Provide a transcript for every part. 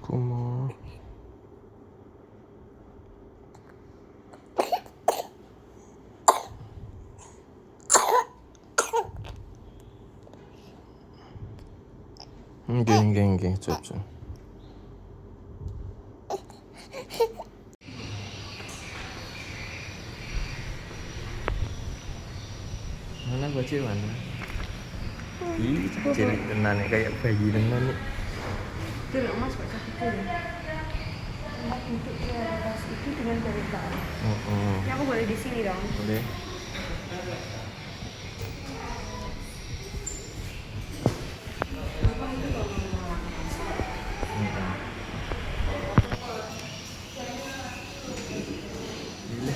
Kumo. Nggih, Jojo. Mana bocil mana? Ih, cilik tenan kayak bayi tenan nih. Itu Mas Pak Cakiku ya. Tempat untuk prioritas itu dengan kebukaan. Ya aku boleh di sini dong. Boleh.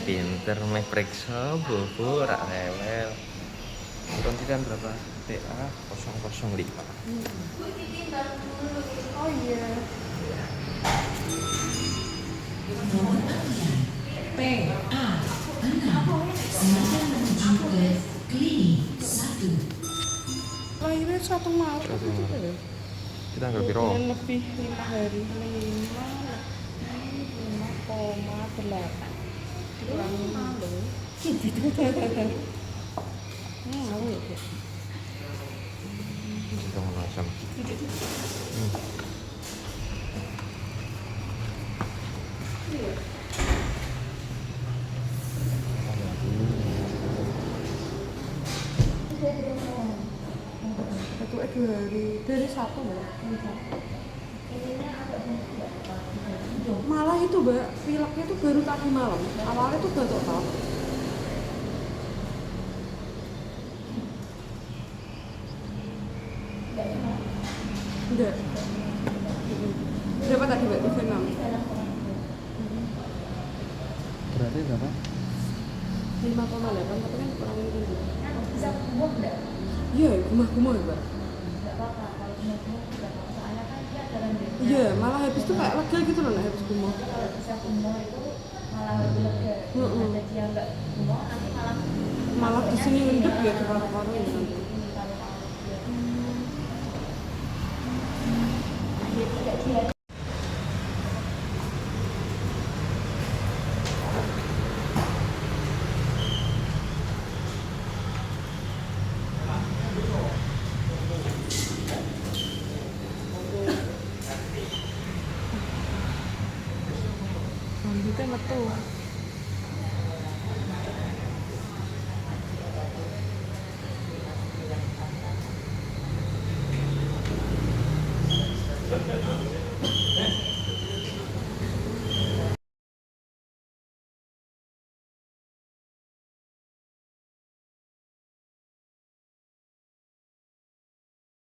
Pinter meh periksa bobo rak rewel. Kontikan berapa? TA 005. Oh iya. PA 6 sedang menuju ke klinik 1. Lahirnya 1 Maret Satu gitu Maret. ya. Kita nggak biro. Lebih 5 hari. 5,8 kurang 5 loh. Mau ya Kak? Kita mau asam. Satu dari 1 Mbak. Malah itu Mbak, pileknya itu baru tadi malam. Awalnya tuh batuk tau. Enggak. Berapa tadi Mbak? 36. Berarti berapa? 5,8 tapi kan kurang ini dulu. Bisa kumuh enggak? Iya, gumah-gumah ya Mbak. Enggak apa-apa, kalau kumuh enggak apa-apa. Soalnya kan dia ada rendang. Iya, malah habis itu kayak lega gitu loh, habis gumah. Kalau bisa kumuh itu malah lebih lega. Ada dia enggak kumuh, nanti Malah di sini ngendep ya di paru-paru ya nanti. Rambutnya metu.